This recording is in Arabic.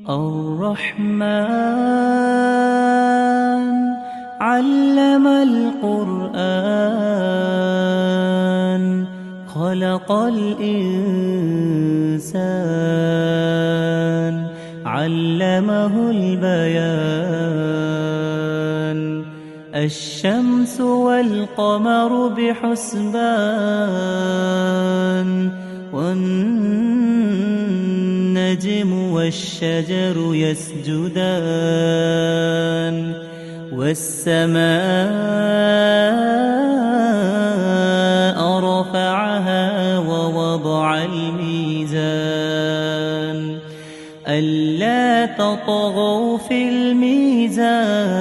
الرحمن علم القرآن خلق الإنسان علمه البيان الشمس والقمر بحسبان والنجم والشجر يسجدان والسماء رفعها ووضع الميزان ألا تطغوا في الميزان